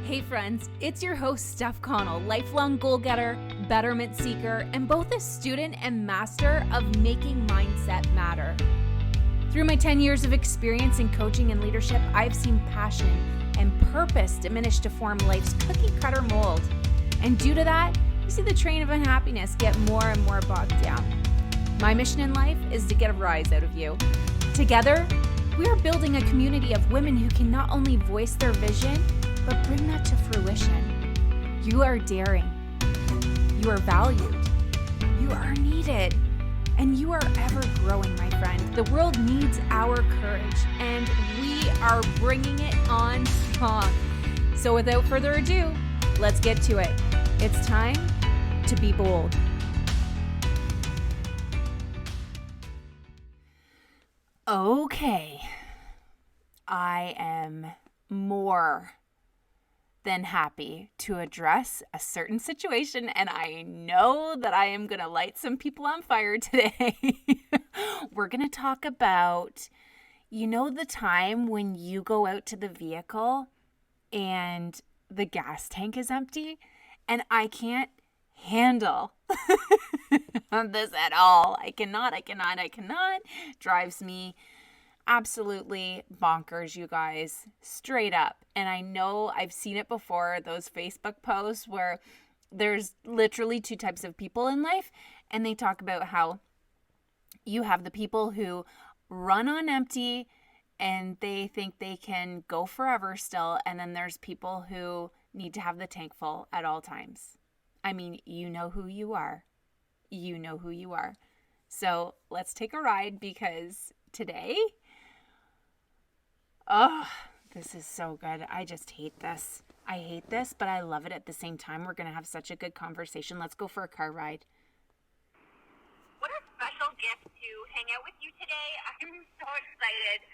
Hey friends, it's your host Steph Connell, lifelong goal-getter, betterment seeker, and both a student and master of making mindset matter. Through my 10 years of experience in coaching and leadership, I've seen passion and purpose diminish to form life's cookie-cutter mold. And due to that, you see the train of unhappiness get more and more bogged down. My mission in life is to get a rise out of you. Together, we are building a community of women who can not only voice their vision, but bring that to fruition. You are daring. You are valued. You are needed. And you are ever growing, my friend. The world needs our courage, and we are bringing it on strong. So without further ado, let's get to it. It's time to be bold. Okay. I am more than happy to address a certain situation, and I know that I am going to light some people on fire today. We're going to talk about, the time when you go out to the vehicle and the gas tank is empty, and I can't handle this at all. I cannot. Drives me absolutely bonkers, you guys, straight up. And I know I've seen it before, those Facebook posts where there's literally two types of people in life, and they talk about how you have the people who run on empty and they think they can go forever still, and then there's people who need to have the tank full at all times. I mean, you know who you are. So let's take a ride, because today, this is so good. I just hate this. I hate this, but I love it at the same time. We're going to have such a good conversation. Let's go for a car ride. What a special gift to hang out with you today. I'm so excited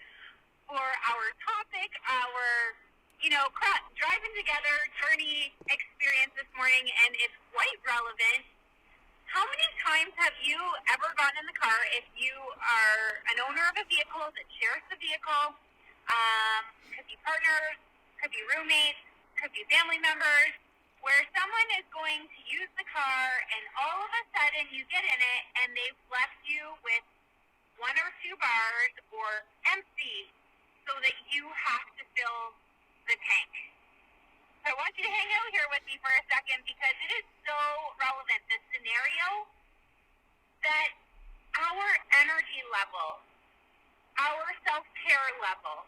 for our topic, our, driving together journey experience this morning, and it's quite relevant. How many times have you ever gotten in the car, if you are an owner of a vehicle that shares the vehicle, could be partners, could be roommates, could be family members, where someone is going to use the car and all of a sudden you get in it and they've left you with one or two bars or empty so that you have to fill the tank. So I want you to hang out here with me for a second, because it is so relevant, this scenario, that our energy level, our self-care level,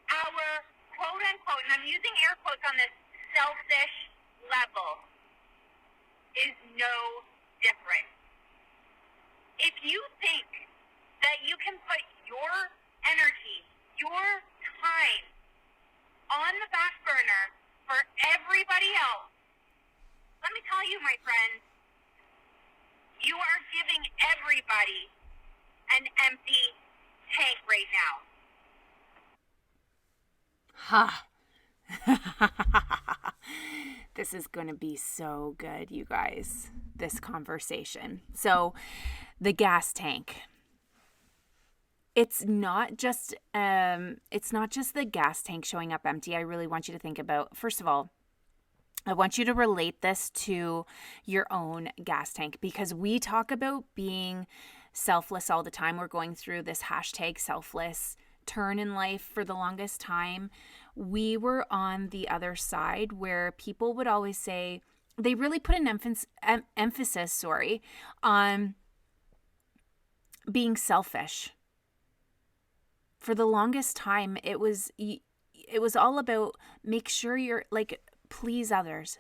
our quote-unquote, and I'm using air quotes on this, selfish level, is no different. If you think that you can put your energy, your time on the back burner for everybody else, let me tell you, my friends, you are giving everybody an empty tank right now. This is going to be so good, you guys, this conversation. So, the gas tank. It's not just the gas tank showing up empty. I really want you to think about, first of all, I want you to relate this to your own gas tank, because we talk about being selfless all the time. We're going through this hashtag selfless turn in life for the longest time. We were on the other side where people would always say, they really put an emphasis on being selfish. For the longest time, it was all about make sure you're please others.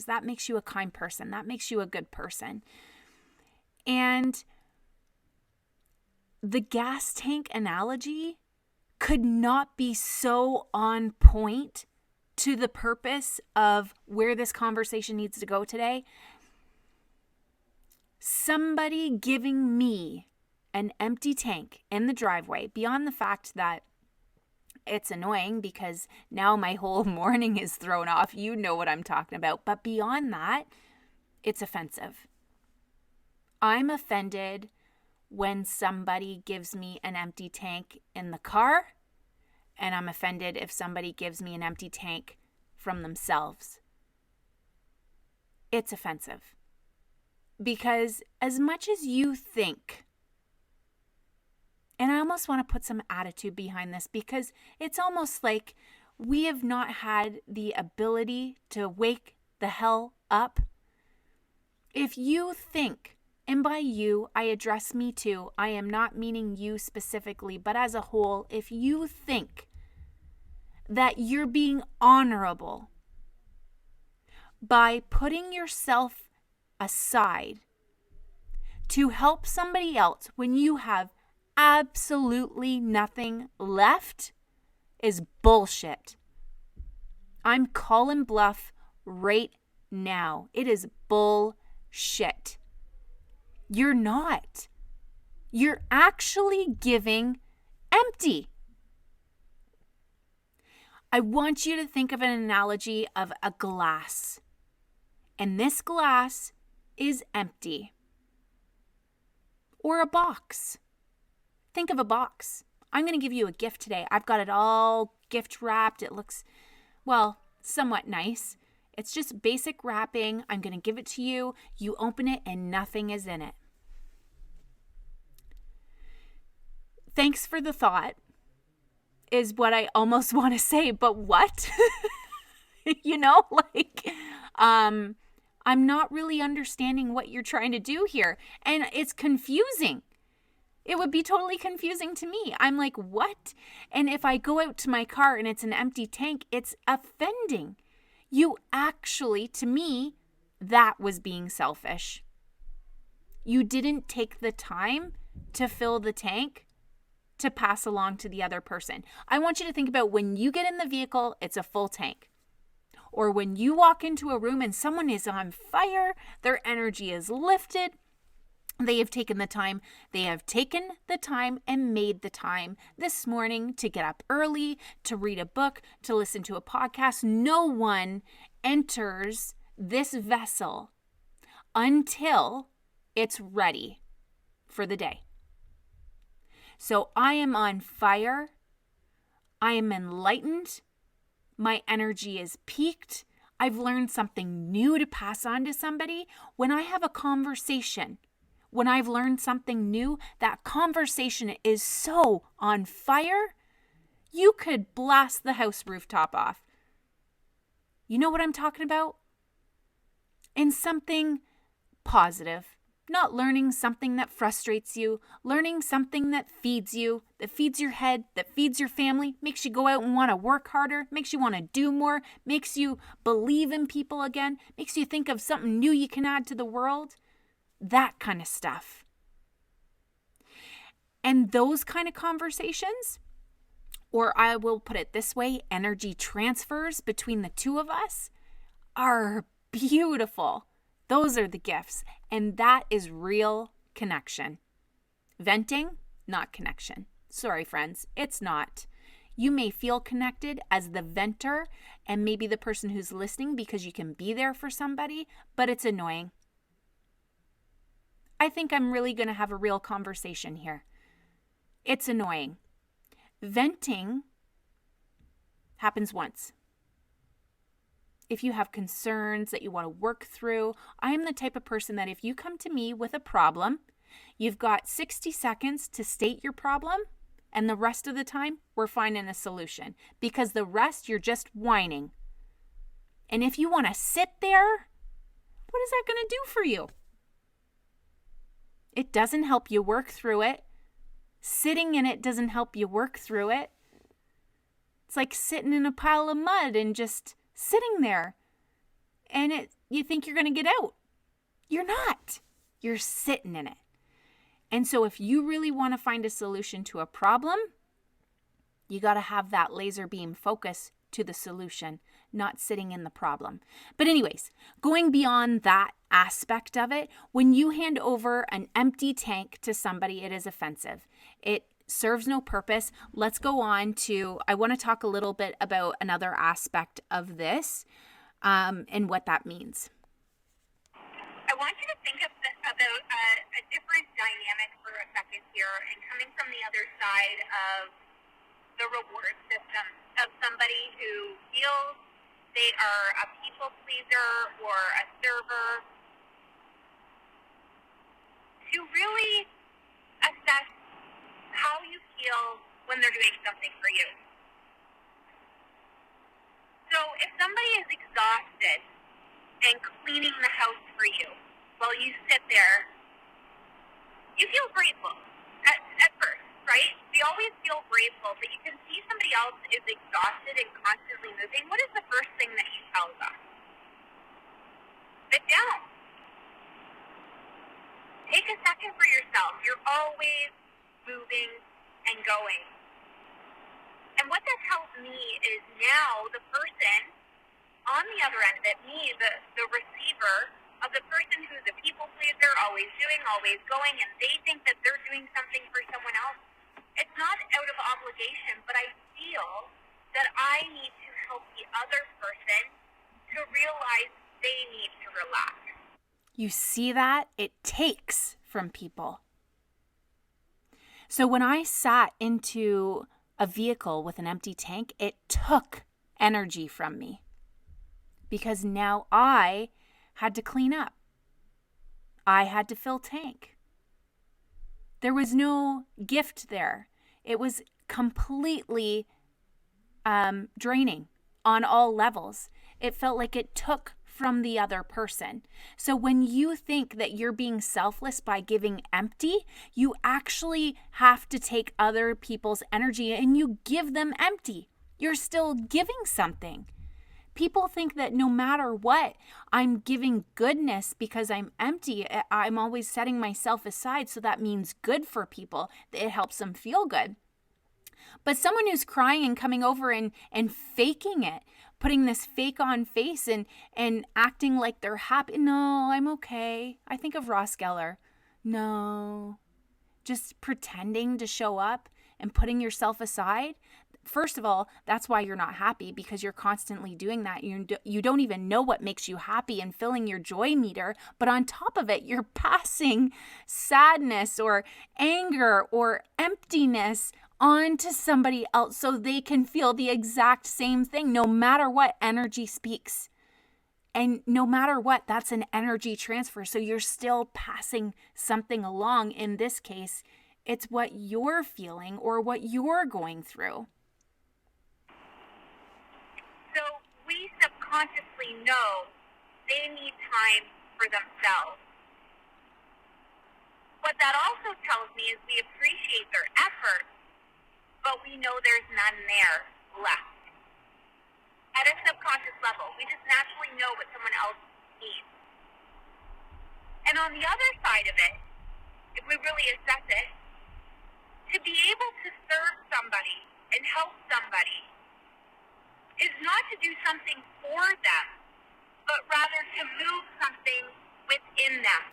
That makes you a kind person. That makes you a good person. And the gas tank analogy could not be so on point to the purpose of where this conversation needs to go today. Somebody giving me an empty tank in the driveway, beyond the fact that it's annoying because now my whole morning is thrown off. You know what I'm talking about. But beyond that, it's offensive. I'm offended when somebody gives me an empty tank in the car, and I'm offended if somebody gives me an empty tank from themselves, it's offensive. Because as much as you think, and I almost want to put some attitude behind this, because it's almost like we have not had the ability to wake the hell up. If you think, and by you, I address me too, I am not meaning you specifically, but as a whole, if you think that you're being honorable by putting yourself aside to help somebody else when you have absolutely nothing left, is bullshit. I'm calling bluff right now. It is bullshit. You're not. You're actually giving empty. I want you to think of an analogy of a glass. And this glass is empty. Or a box. Think of a box. I'm going to give you a gift today. I've got it all gift wrapped. It looks, well, somewhat nice. It's just basic wrapping. I'm going to give it to you. You open it and nothing is in it. Thanks for the thought is what I almost want to say, but what? I'm not really understanding what you're trying to do here. And it's confusing. It would be totally confusing to me. I'm like, what? And if I go out to my car and it's an empty tank, it's offending. You actually, to me, that was being selfish. You didn't take the time to fill the tank to pass along to the other person. I want you to think about when you get in the vehicle, it's a full tank. Or when you walk into a room and someone is on fire, their energy is lifted. They have taken the time and made the time this morning to get up early, to read a book, to listen to a podcast. No one enters this vessel until it's ready for the day. So I am on fire. I am enlightened. My energy is peaked. I've learned something new to pass on to somebody. When I have a conversation, when I've learned something new, that conversation is so on fire, you could blast the house rooftop off. You know what I'm talking about? And something positive. Not learning something that frustrates you, learning something that feeds you, that feeds your head, that feeds your family, makes you go out and want to work harder, makes you want to do more, makes you believe in people again, makes you think of something new you can add to the world. That kind of stuff. And those kind of conversations, or I will put it this way, energy transfers between the two of us are beautiful. Those are the gifts. And that is real connection. Venting, not connection. Sorry, friends, it's not. You may feel connected as the venter and maybe the person who's listening because you can be there for somebody, but it's annoying. I think I'm really going to have a real conversation here. It's annoying. Venting happens once. If you have concerns that you want to work through, I am the type of person that if you come to me with a problem, you've got 60 seconds to state your problem, and the rest of the time, we're finding a solution. Because the rest, you're just whining. And if you want to sit there, what is that going to do for you? It doesn't help you work through it. Sitting in it doesn't help you work through it. It's like sitting in a pile of mud and just sitting there. And you think you're going to get out. You're not. You're sitting in it. And so if you really want to find a solution to a problem, you got to have that laser beam focus to the solution, not sitting in the problem. But anyways, going beyond that aspect of it, when you hand over an empty tank to somebody, it is offensive. It serves no purpose. Let's go on to, I want to talk a little bit about another aspect of this and what that means. I want you to think about a different dynamic for a second here, and coming from the other side of the reward system of somebody who feels they are a people pleaser or a server, to really assess how you feel when they're doing something for you. So if somebody is exhausted and cleaning the house for you while you sit there, you feel grateful at first, right? We always feel grateful, but you can see somebody else is exhausted and constantly moving. What is the first thing that you tell them? Sit down. Take a second for yourself. You're always moving and going. And what that tells me is now the person on the other end of it, me, the receiver of the person who's a people pleaser, always doing, always going, and they think that they're doing something for someone else. It's not out of obligation, but I feel that I need to help the other person to realize they need to relax. You see that? It takes from people. So when I sat into a vehicle with an empty tank, it took energy from me because now I had to clean up. I had to fill tank. There was no gift there. It was completely draining on all levels. It felt like it took from the other person. So when you think that you're being selfless by giving empty, you actually have to take other people's energy and you give them empty. You're still giving something. People think that no matter what, I'm giving goodness because I'm empty. I'm always setting myself aside, so that means good for people. It helps them feel good. But someone who's crying and coming over and faking it, putting this fake on face and acting like they're happy. No, I'm okay. I think of Ross Geller. No. Just pretending to show up and putting yourself aside. First of all, that's why you're not happy, because you're constantly doing that. You don't even know what makes you happy and filling your joy meter. But on top of it, you're passing sadness or anger or emptiness onto somebody else so they can feel the exact same thing. No matter what, energy speaks. And no matter what, that's an energy transfer. So you're still passing something along. In this case, it's what you're feeling or what you're going through. So we subconsciously know they need time for themselves. What that also tells me is we appreciate their effort, but we know there's none there left. At a subconscious level, we just naturally know what someone else needs. And on the other side of it, if we really assess it, to be able to serve somebody and help somebody is not to do something for them, but rather to move something within them.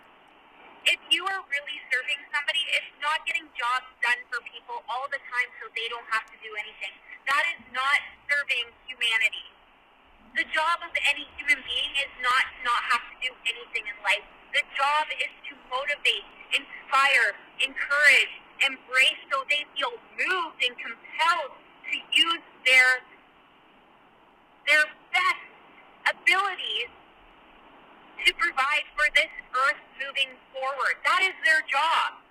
If you are really serving somebody, it's not getting jobs done for people all the time so they don't have to do anything. That is not serving humanity. The job of any human being is not have to do anything in life. The job is to motivate, inspire, encourage, embrace so they feel moved and compelled to use their best abilities to provide for this earth moving forward. That is their job.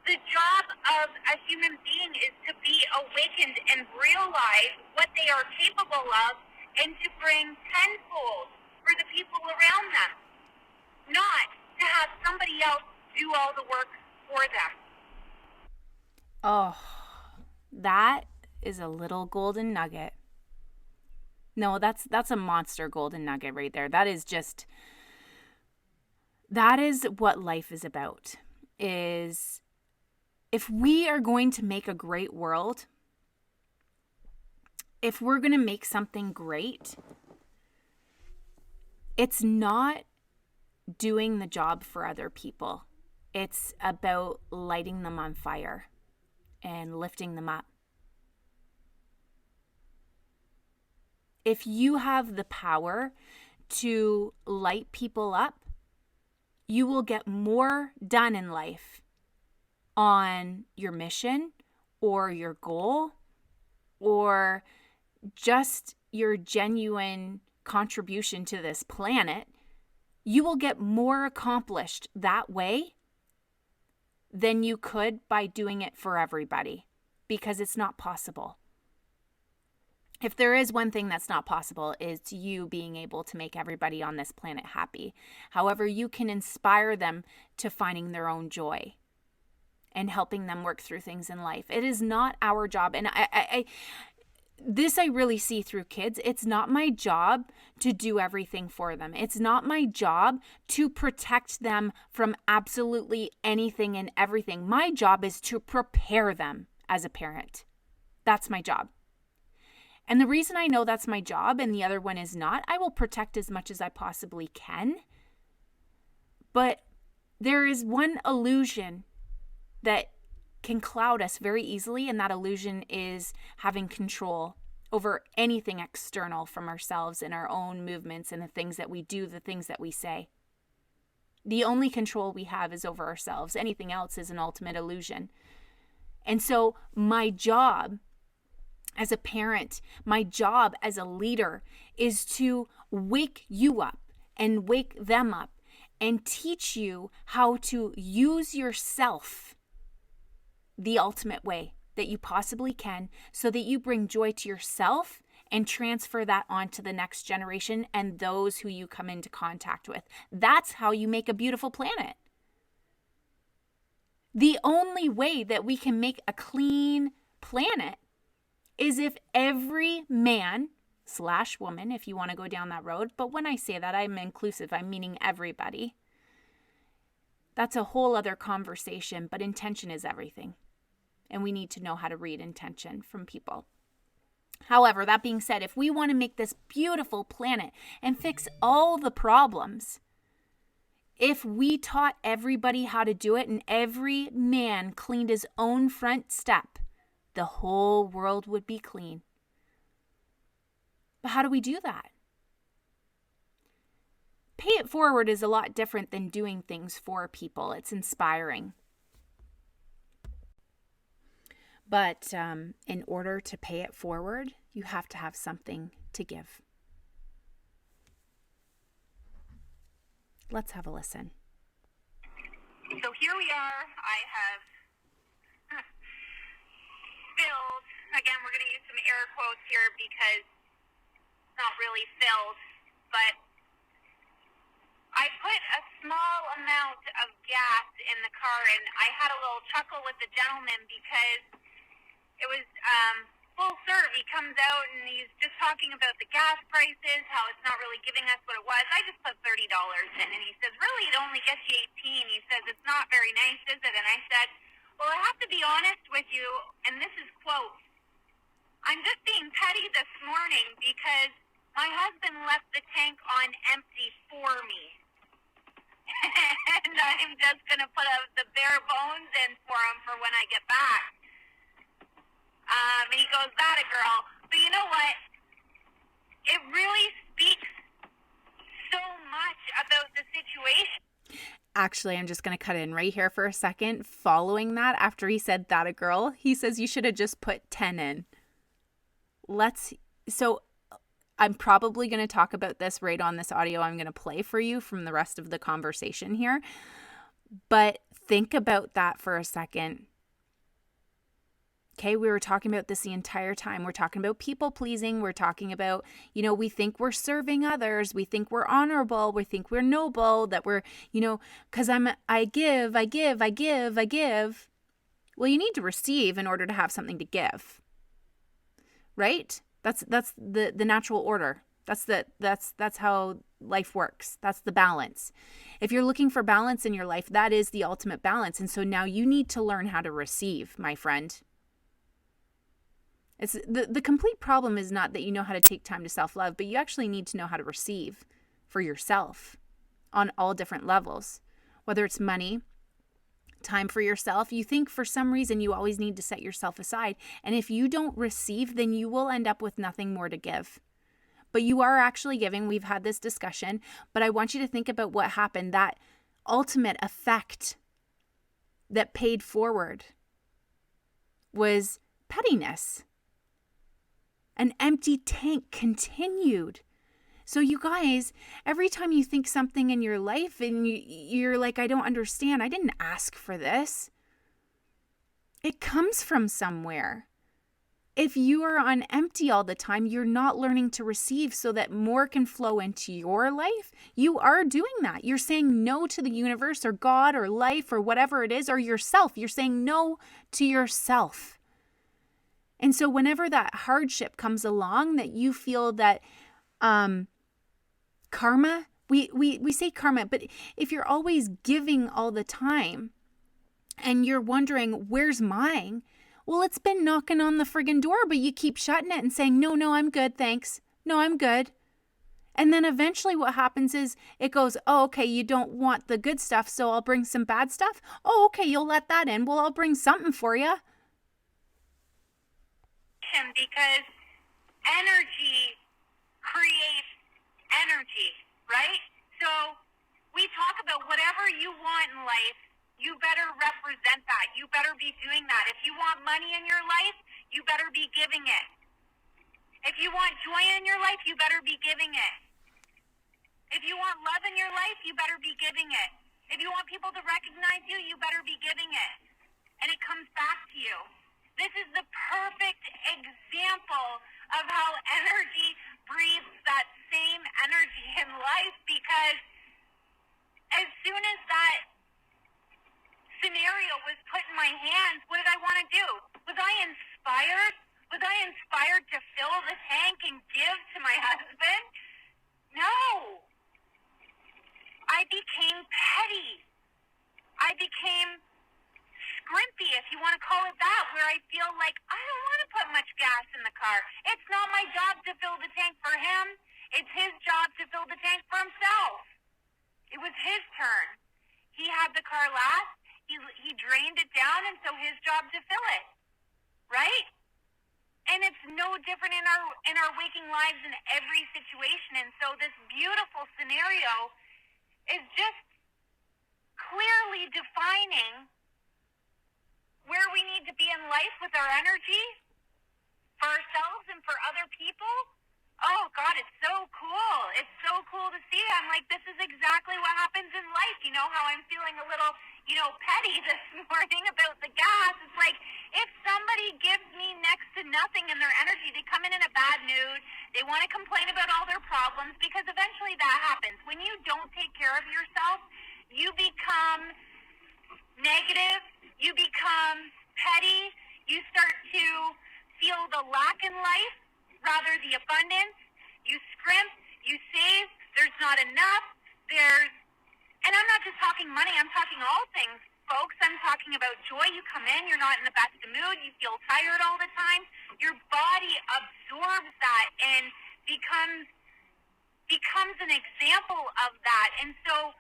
The job of a human being is to be awakened and realize what they are capable of and to bring tenfold for the people around them, not to have somebody else do all the work for them. Oh, that is a little golden nugget. No, that's a monster golden nugget right there. That is what life is about. Is if we are going to make a great world, if we're going to make something great, it's not doing the job for other people. It's about lighting them on fire and lifting them up. If you have the power to light people up, you will get more done in life on your mission or your goal or just your genuine contribution to this planet, you will get more accomplished that way than you could by doing it for everybody, because it's not possible. If there is one thing that's not possible, it's you being able to make everybody on this planet happy. However, you can inspire them to finding their own joy and helping them work through things in life. It is not our job. And I really see through kids. It's not my job to do everything for them. It's not my job to protect them from absolutely anything and everything. My job is to prepare them as a parent. That's my job. And the reason I know that's my job and the other one is not, I will protect as much as I possibly can. But there is one illusion that can cloud us very easily, and that illusion is having control over anything external from ourselves and our own movements and the things that we do, the things that we say. The only control we have is over ourselves. Anything else is an ultimate illusion. And so my job as a parent, my job as a leader is to wake you up and wake them up and teach you how to use yourself the ultimate way that you possibly can, so that you bring joy to yourself and transfer that on to the next generation and those who you come into contact with. That's how you make a beautiful planet. The only way that we can make a clean planet is if every man/woman, if you want to go down that road, but when I say that, I'm inclusive, I'm meaning everybody. That's a whole other conversation, but intention is everything. And we need to know how to read intention from people. However, that being said, if we want to make this beautiful planet and fix all the problems, if we taught everybody how to do it and every man cleaned his own front step, the whole world would be clean. But how do we do that? Pay it forward is a lot different than doing things for people. It's inspiring. But in order to pay it forward, you have to have something to give. Let's have a listen. So here we are. I have filled, again, we're going to use some air quotes here because it's not really filled, but I put a small amount of gas in the car, and I had a little chuckle with the gentleman because it was full serve. He comes out and he's just talking about the gas prices, how it's not really giving us what it was. I just put $30 in, and he says, really, it only gets you 18. He says, it's not very nice, is it? And I said, well, I have to be honest with you, and this is quote, I'm just being petty this morning because my husband left the tank on empty for me. And I'm just going to put out the bare bones in for him for when I get back. And he goes, that a girl. But you know what? It really speaks so much about the situation. Actually, I'm just going to cut in right here for a second. Following that, after he said that a girl, he says you should have just put 10 in. So I'm probably going to talk about this right on this audio I'm going to play for you from the rest of the conversation here. But think about that for a second. Okay, we were talking about this the entire time. We're talking about people pleasing. We're talking about, we think we're serving others. We think we're honorable. We think we're noble, that we're, because I give. Well, you need to receive in order to have something to give. Right? That's the natural order. That's how life works. That's the balance. If you're looking for balance in your life, that is the ultimate balance. And so now you need to learn how to receive, my friend. It's the complete problem is not that you know how to take time to self-love, but you actually need to know how to receive for yourself on all different levels, whether it's money, time for yourself. You think for some reason you always need to set yourself aside. And if you don't receive, then you will end up with nothing more to give. But you are actually giving. We've had this discussion, but I want you to think about what happened. That ultimate effect that paid forward was pettiness. An empty tank continued. So you guys, every time you think something in your life and you're like, I don't understand, I didn't ask for this. It comes from somewhere. If you are on empty all the time, you're not learning to receive so that more can flow into your life. You are doing that. You're saying no to the universe or God or life or whatever it is, or yourself. You're saying no to yourself. And so whenever that hardship comes along, that you feel that karma, we say karma, but if you're always giving all the time and you're wondering, where's mine? Well, it's been knocking on the friggin' door, but you keep shutting it and saying, no, I'm good, thanks. No, I'm good. And then eventually what happens is it goes, oh, okay, you don't want the good stuff, so I'll bring some bad stuff. Oh, okay, you'll let that in. Well, I'll bring something for you. Because energy creates energy, right? So we talk about whatever you want in life, you better represent that. You better be doing that. If you want money in your life, you better be giving it. If you want joy in your life, you better be giving it. If you want love in your life, you better be giving it. If you want people to recognize you, you better be giving it. And it comes back to you. This is the perfect example of how energy breathes that same energy in life, because as soon as that scenario was put in my hands, what did I want to do? Was I inspired? Was I inspired to fill the tank and give to my husband? No. I became petty. I became scrimpy, if you want to call it that, where I feel like I don't want to put much gas in the car. It's not my job to fill the tank for him. It's his job to fill the tank for himself. It was his turn. He had the car last. He drained it down, and so his job to fill it. Right? And it's no different in our waking lives in every situation. And so this beautiful scenario is just clearly defining where we need to be in life with our energy for ourselves and for other people. Oh, God, it's so cool. It's so cool to see. I'm like, this is exactly what happens in life. You know how I'm feeling a little, petty this morning about the gas. It's like, if somebody gives me next to nothing in their energy, they come in a bad mood. They want to complain about all their problems, because eventually that happens. When you don't take care of yourself, you become negative, you become petty, you start to feel the lack in life rather the abundance, you scrimp, you save, there's not enough, and I'm not just talking money, I'm talking all things, folks. I'm talking about joy. You come in, you're not in the best of mood, you feel tired all the time, your body absorbs that and becomes an example of that. And so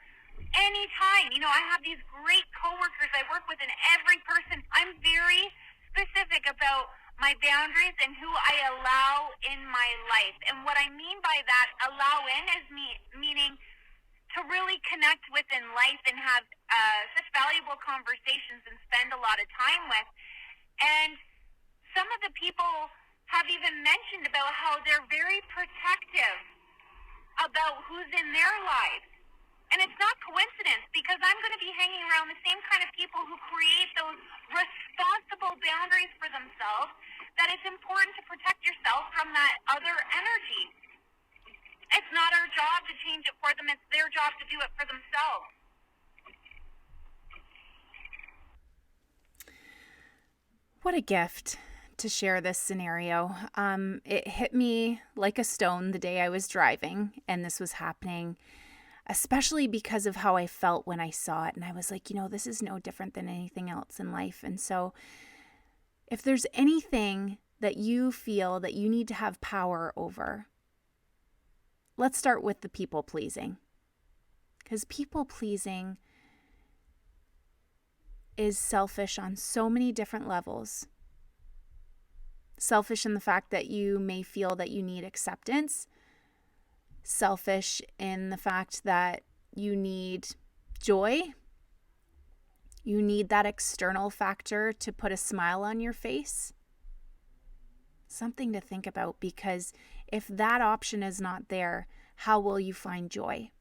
anytime, I have these great coworkers I work with, and every person, I'm very specific about my boundaries and who I allow in my life. And what I mean by that, allow in, is meaning to really connect with in life and have such valuable conversations and spend a lot of time with. And some of the people have even mentioned about how they're very protective about who's in their lives. And it's not coincidence, because I'm going to be hanging around the same kind of people who create those responsible boundaries for themselves, that it's important to protect yourself from that other energy. It's not our job to change it for them. It's their job to do it for themselves. What a gift to share this scenario. It hit me like a stone the day I was driving and this was happening, especially because of how I felt when I saw it. And I was like, this is no different than anything else in life. And so if there's anything that you feel that you need to have power over, let's start with the people pleasing. Because people pleasing is selfish on so many different levels. Selfish in the fact that you may feel that you need acceptance. Selfish in the fact that you need joy. You need that external factor to put a smile on your face. something to think about, because if that option is not there, how will you find joy?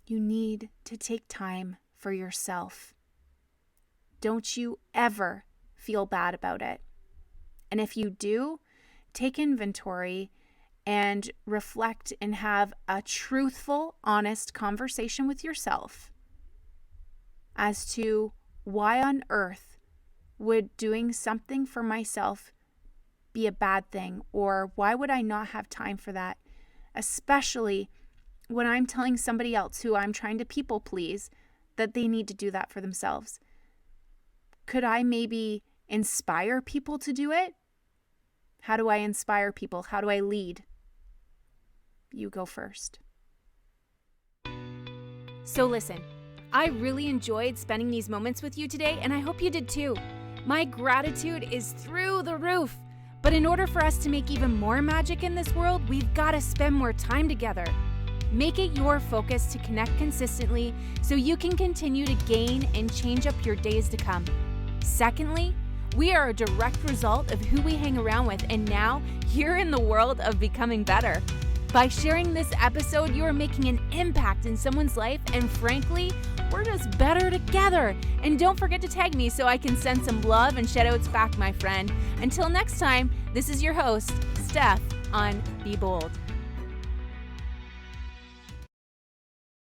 You need to take time for yourself. Don't you ever feel bad about it. And if you do, take inventory and reflect and have a truthful, honest conversation with yourself as to why on earth would doing something for myself be a bad thing, or why would I not have time for that, especially when I'm telling somebody else who I'm trying to people please that they need to do that for themselves. Could I maybe inspire people to do it? How do I inspire people? How do I lead? You go first. So listen, I really enjoyed spending these moments with you today, and I hope you did too. My gratitude is through the roof. But in order for us to make even more magic in this world, we've got to spend more time together. Make it your focus to connect consistently so you can continue to gain and change up your days to come. Secondly, we are a direct result of who we hang around with, and now you're in the world of becoming better. By sharing this episode, you are making an impact in someone's life, and frankly, we're just better together. And don't forget to tag me so I can send some love and shout-outs back, my friend. Until next time, this is your host, Steph, on Be Bold.